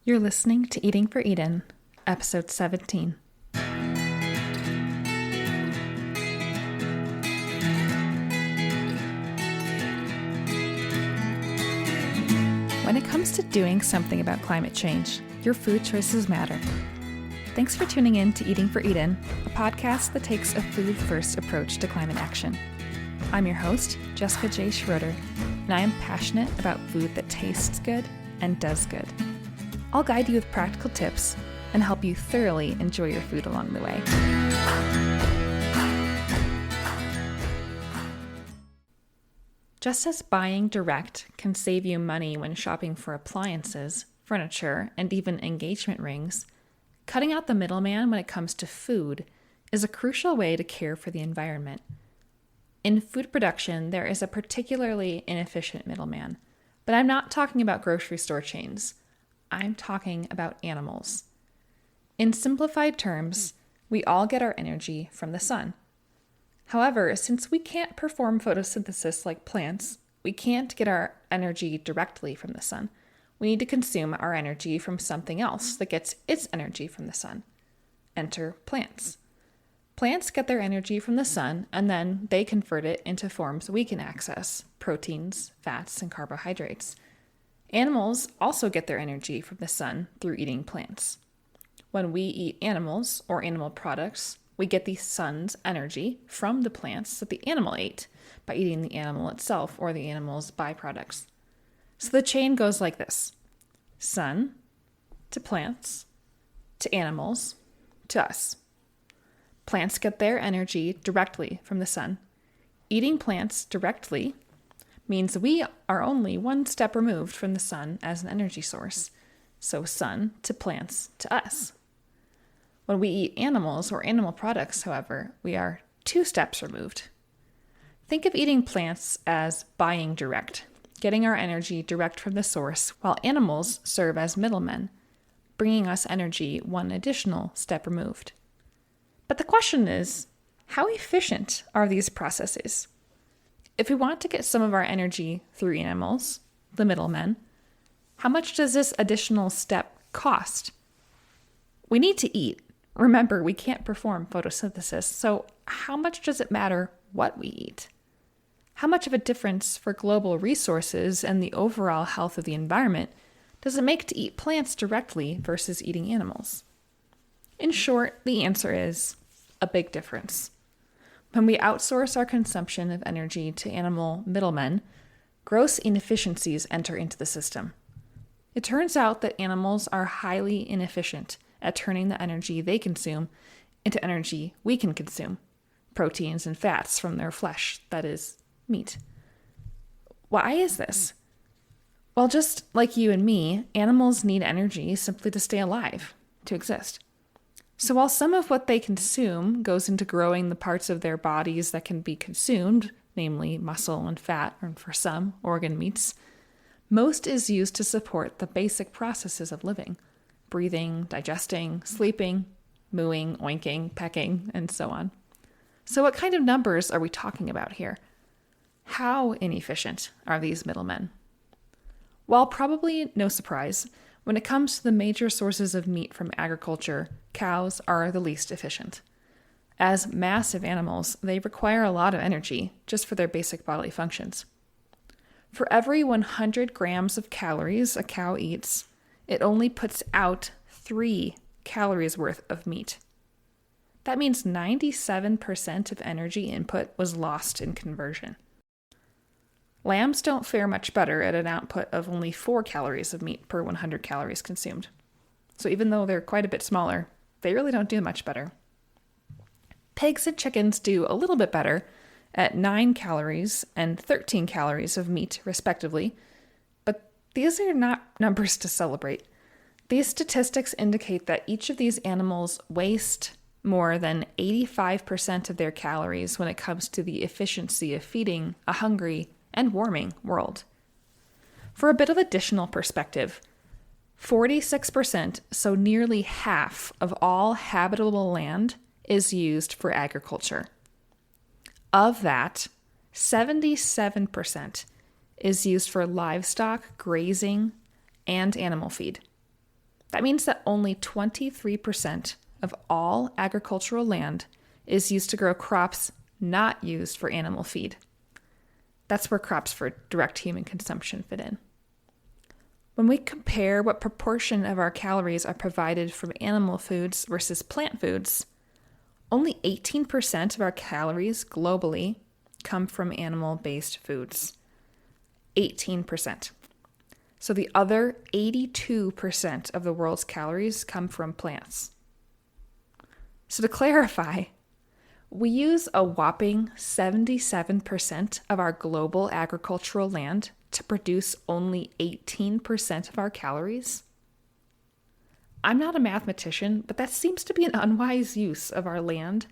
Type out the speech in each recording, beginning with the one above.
You're listening to Eating for Eden, episode 17. When it comes to doing something about climate change, your food choices matter. Thanks for tuning in to Eating for Eden, a podcast that takes a food-first approach to climate action. I'm your host, Jessica J. Schroeder, and I am passionate about food that tastes good and does good. I'll guide you with practical tips and help you thoroughly enjoy your food along the way. Just as buying direct can save you money when shopping for appliances, furniture, and even engagement rings, cutting out the middleman when it comes to food is a crucial way to care for the environment. In food production, there is a particularly inefficient middleman, but I'm not talking about grocery store chains. I'm talking about animals. In simplified terms, we all get our energy from the sun. However, since we can't perform photosynthesis like plants, we can't get our energy directly from the sun. We need to consume our energy from something else that gets its energy from the sun. Enter plants. Plants get their energy from the sun, and then they convert it into forms we can access: proteins, fats, and carbohydrates. Animals also get their energy from the sun through eating plants. When we eat animals or animal products, we get the sun's energy from the plants that the animal ate by eating the animal itself or the animal's byproducts. So the chain goes like this: sun to plants to animals to us. Plants get their energy directly from the sun. Eating plants directly means we are only one step removed from the sun as an energy source. So sun to plants to us. When we eat animals or animal products, however, we are 2 steps removed. Think of eating plants as buying direct, getting our energy direct from the source, while animals serve as middlemen, bringing us energy 1 additional step removed. But the question is, how efficient are these processes? If we want to get some of our energy through animals, the middlemen, how much does this additional step cost? We need to eat. Remember, we can't perform photosynthesis, so how much does it matter what we eat? How much of a difference for global resources and the overall health of the environment does it make to eat plants directly versus eating animals? In short, the answer is a big difference. When we outsource our consumption of energy to animal middlemen, gross inefficiencies enter into the system. It turns out that animals are highly inefficient at turning the energy they consume into energy we can consume, proteins and fats from their flesh, that is, meat. Why is this? Well, just like you and me, animals need energy simply to stay alive, to exist. So while some of what they consume goes into growing the parts of their bodies that can be consumed, namely muscle and fat, and for some, organ meats, most is used to support the basic processes of living: breathing, digesting, sleeping, mooing, oinking, pecking, and so on. So what kind of numbers are we talking about here? How inefficient are these middlemen? Well, probably no surprise, when it comes to the major sources of meat from agriculture, cows are the least efficient. As massive animals, they require a lot of energy just for their basic bodily functions. For every 100 grams of calories a cow eats, it only puts out 3 calories worth of meat. That means 97% of energy input was lost in conversion. Lambs don't fare much better at an output of only 4 calories of meat per 100 calories consumed. So even though they're quite a bit smaller, they really don't do much better. Pigs and chickens do a little bit better at 9 calories and 13 calories of meat, respectively, but these are not numbers to celebrate. These statistics indicate that each of these animals waste more than 85% of their calories when it comes to the efficiency of feeding a hungry and warming world. For a bit of additional perspective, 46%, so nearly half of all habitable land, is used for agriculture. Of that, 77% is used for livestock, grazing, and animal feed. That means that only 23% of all agricultural land is used to grow crops not used for animal feed. That's where crops for direct human consumption fit in. When we compare what proportion of our calories are provided from animal foods versus plant foods, only 18% of our calories globally come from animal-based foods. 18%. So the other 82% of the world's calories come from plants. So to clarify, we use a whopping 77% of our global agricultural land to produce only 18% of our calories. I'm not a mathematician, but that seems to be an unwise use of our land,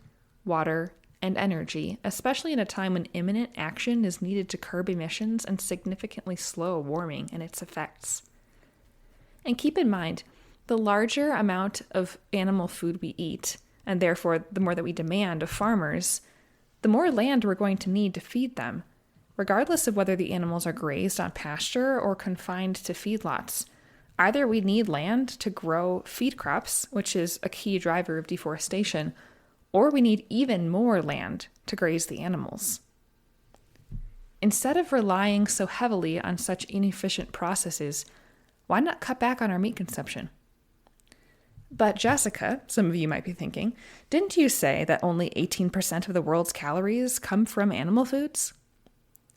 water, and energy, especially in a time when imminent action is needed to curb emissions and significantly slow warming and its effects. And keep in mind, the larger amount of animal food we eat, and therefore the more that we demand of farmers, the more land we're going to need to feed them, regardless of whether the animals are grazed on pasture or confined to feedlots. Either we need land to grow feed crops, which is a key driver of deforestation, or we need even more land to graze the animals. Instead of relying so heavily on such inefficient processes, why not cut back on our meat consumption? But Jessica, some of you might be thinking, didn't you say that only 18% of the world's calories come from animal foods?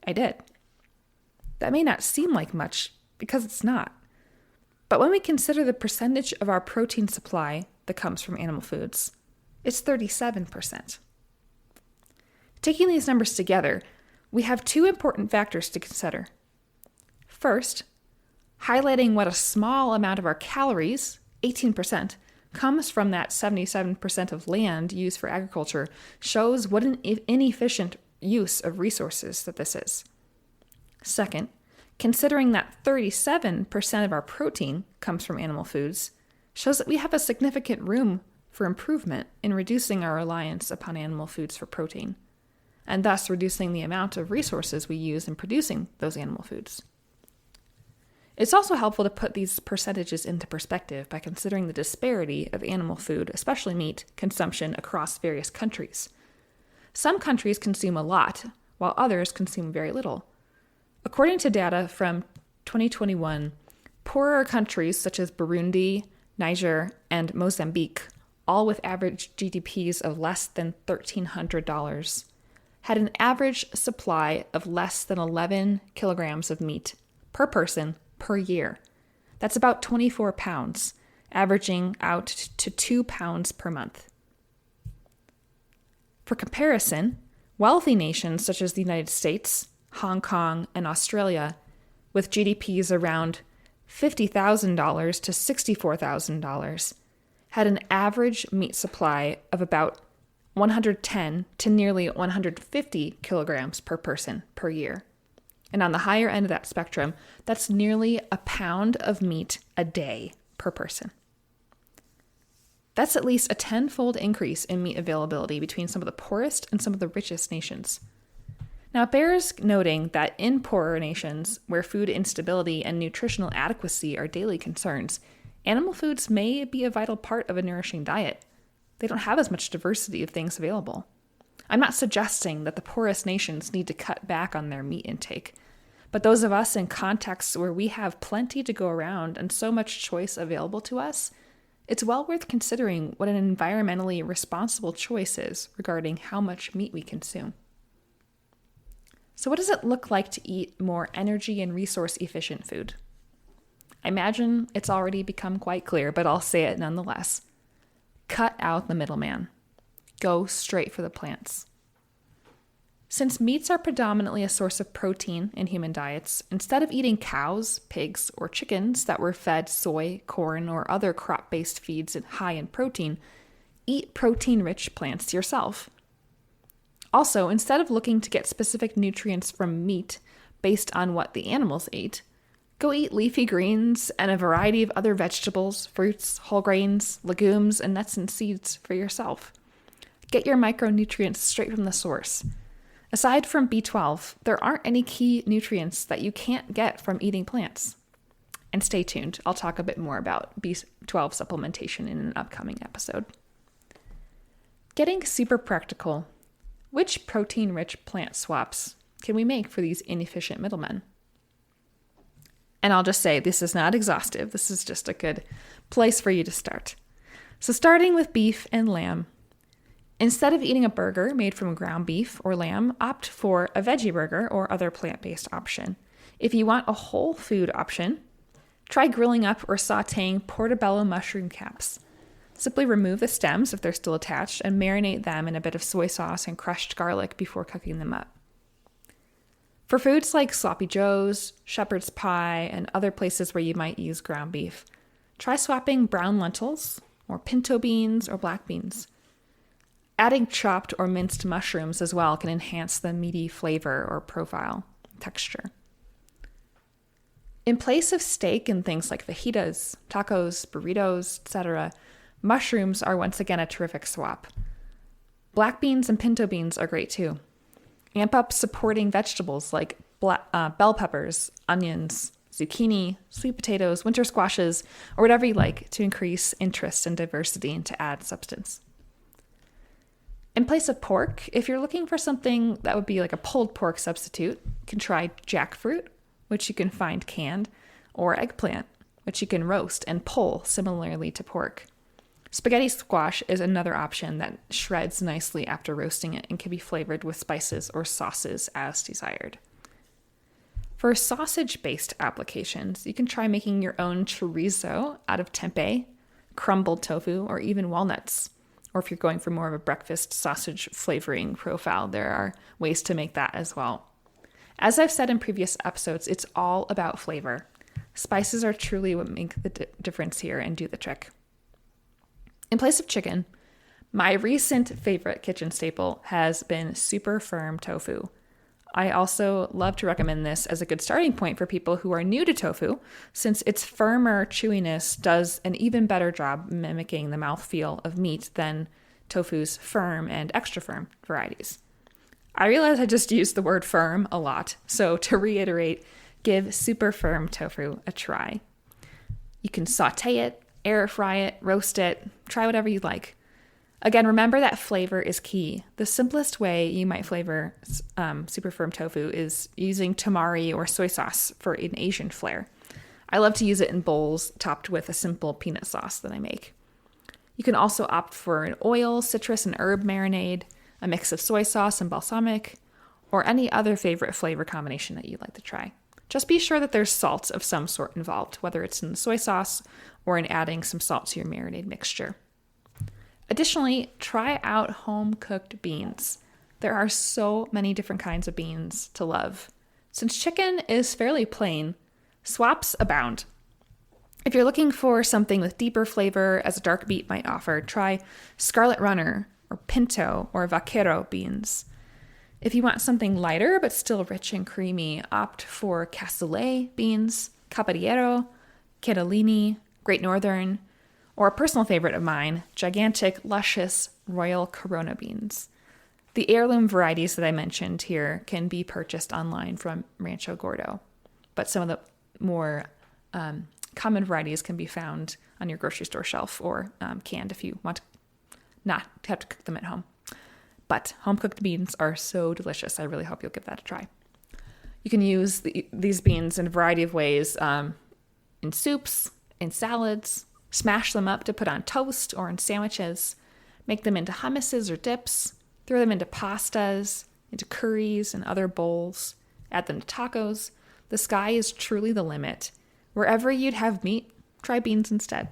I did. That may not seem like much because it's not. But when we consider the percentage of our protein supply that comes from animal foods, it's 37%. Taking these numbers together, we have two important factors to consider. First, highlighting what a small amount of our calories, 18%, comes from that 77% of land used for agriculture shows what an inefficient use of resources that this is. Second, considering that 37% of our protein comes from animal foods shows that we have a significant room for improvement in reducing our reliance upon animal foods for protein, and thus reducing the amount of resources we use in producing those animal foods. It's also helpful to put these percentages into perspective by considering the disparity of animal food, especially meat, consumption across various countries. Some countries consume a lot, while others consume very little. According to data from 2021, poorer countries such as Burundi, Niger, and Mozambique, all with average GDPs of less than $1,300, had an average supply of less than 11 kilograms of meat per person per year. That's about 24 pounds, averaging out to 2 pounds per month. For comparison, wealthy nations such as the United States, Hong Kong, and Australia, with GDPs around $50,000 to $64,000, had an average meat supply of about 110 to nearly 150 kilograms per person per year. And on the higher end of that spectrum, that's nearly a pound of meat a day per person. That's at least a 10-fold increase in meat availability between some of the poorest and some of the richest nations. Now, it bears noting that in poorer nations, where food instability and nutritional adequacy are daily concerns, animal foods may be a vital part of a nourishing diet. They don't have as much diversity of things available. I'm not suggesting that the poorest nations need to cut back on their meat intake, but those of us in contexts where we have plenty to go around and so much choice available to us, it's well worth considering what an environmentally responsible choice is regarding how much meat we consume. So what does it look like to eat more energy and resource efficient food? I imagine it's already become quite clear, but I'll say it nonetheless. Cut out the middleman. Go straight for the plants. Since meats are predominantly a source of protein in human diets, instead of eating cows, pigs, or chickens that were fed soy, corn, or other crop-based feeds high in protein, eat protein-rich plants yourself. Also, instead of looking to get specific nutrients from meat based on what the animals ate, go eat leafy greens and a variety of other vegetables, fruits, whole grains, legumes, and nuts and seeds for yourself. Get your micronutrients straight from the source. Aside from B12, there aren't any key nutrients that you can't get from eating plants. And stay tuned. I'll talk a bit more about B12 supplementation in an upcoming episode. Getting super practical. Which protein-rich plant swaps can we make for these inefficient middlemen? And I'll just say this is not exhaustive. This is just a good place for you to start. So starting with beef and lamb. Instead of eating a burger made from ground beef or lamb, opt for a veggie burger or other plant-based option. If you want a whole food option, try grilling up or sauteing portobello mushroom caps. Simply remove the stems if they're still attached and marinate them in a bit of soy sauce and crushed garlic before cooking them up. For foods like sloppy joes, shepherd's pie, and other places where you might use ground beef, try swapping brown lentils or pinto beans or black beans. Adding chopped or minced mushrooms as well can enhance the meaty flavor or profile texture. In place of steak and things like fajitas, tacos, burritos, etc., mushrooms are once again a terrific swap. Black beans and pinto beans are great too. Amp up supporting vegetables like bell peppers, onions, zucchini, sweet potatoes, winter squashes, or whatever you like to increase interest and diversity and to add substance. In place of pork, if you're looking for something that would be like a pulled pork substitute, you can try jackfruit, which you can find canned, or eggplant, which you can roast and pull similarly to pork. Spaghetti squash is another option that shreds nicely after roasting it and can be flavored with spices or sauces as desired. For sausage-based applications, you can try making your own chorizo out of tempeh, crumbled tofu, or even walnuts. Or if you're going for more of a breakfast sausage flavoring profile, there are ways to make that as well. As I've said in previous episodes, it's all about flavor. Spices are truly what make the difference here and do the trick. In place of chicken, my recent favorite kitchen staple has been super firm tofu. I also love to recommend this as a good starting point for people who are new to tofu, since its firmer chewiness does an even better job mimicking the mouthfeel of meat than tofu's firm and extra firm varieties. I realize I just used the word firm a lot, so to reiterate, give super firm tofu a try. You can saute it, air fry it, roast it, try whatever you like. Again, remember that flavor is key. The simplest way you might flavor super firm tofu is using tamari or soy sauce for an Asian flair. I love to use it in bowls topped with a simple peanut sauce that I make. You can also opt for an oil, citrus, and herb marinade, a mix of soy sauce and balsamic, or any other favorite flavor combination that you'd like to try. Just be sure that there's salt of some sort involved, whether it's in the soy sauce or in adding some salt to your marinade mixture. Additionally, try out home-cooked beans. There are so many different kinds of beans to love. Since chicken is fairly plain, swaps abound. If you're looking for something with deeper flavor, as a dark beet might offer, try Scarlet Runner or Pinto or Vaquero beans. If you want something lighter but still rich and creamy, opt for cassoulet beans, caballero, catalini, Great Northern, or a personal favorite of mine, gigantic, luscious Royal Corona beans. The heirloom varieties that I mentioned here can be purchased online from Rancho Gordo, but some of the more common varieties can be found on your grocery store shelf or canned if you want not to have to cook them at home. But home-cooked beans are so delicious. I really hope you'll give that a try. You can use these beans in a variety of ways, in soups, in salads, smash them up to put on toast or in sandwiches, make them into hummuses or dips, throw them into pastas, into curries and other bowls, add them to tacos. The sky is truly the limit. Wherever you'd have meat, try beans instead.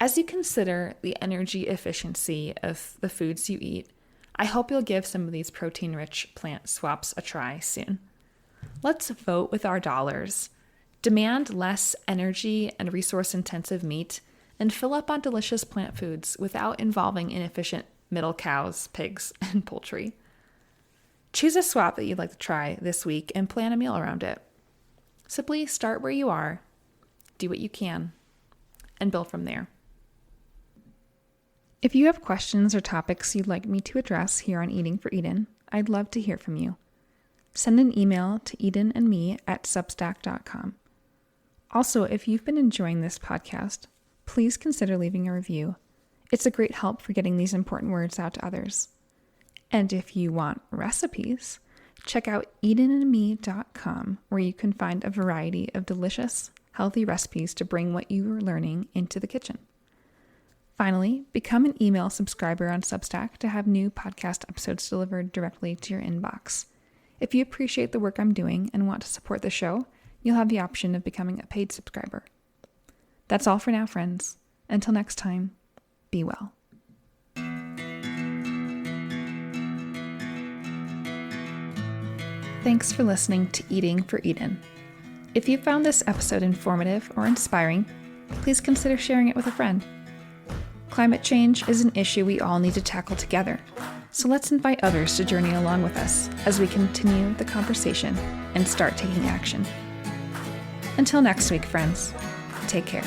As you consider the energy efficiency of the foods you eat, I hope you'll give some of these protein-rich plant swaps a try soon. Let's vote with our dollars. Demand less energy and resource-intensive meat, and fill up on delicious plant foods without involving inefficient middle cows, pigs, and poultry. Choose a swap that you'd like to try this week and plan a meal around it. Simply start where you are, do what you can, and build from there. If you have questions or topics you'd like me to address here on Eating for Eden, I'd love to hear from you. Send an email to edenandme@substack.com. Also, if you've been enjoying this podcast, please consider leaving a review. It's a great help for getting these important words out to others. And if you want recipes, check out edenandme.com, where you can find a variety of delicious, healthy recipes to bring what you are learning into the kitchen. Finally, become an email subscriber on Substack to have new podcast episodes delivered directly to your inbox. If you appreciate the work I'm doing and want to support the show, you'll have the option of becoming a paid subscriber. That's all for now, friends. Until next time, be well. Thanks for listening to Eating for Eden. If you found this episode informative or inspiring, please consider sharing it with a friend. Climate change is an issue we all need to tackle together, so let's invite others to journey along with us as we continue the conversation and start taking action. Until next week, friends, take care.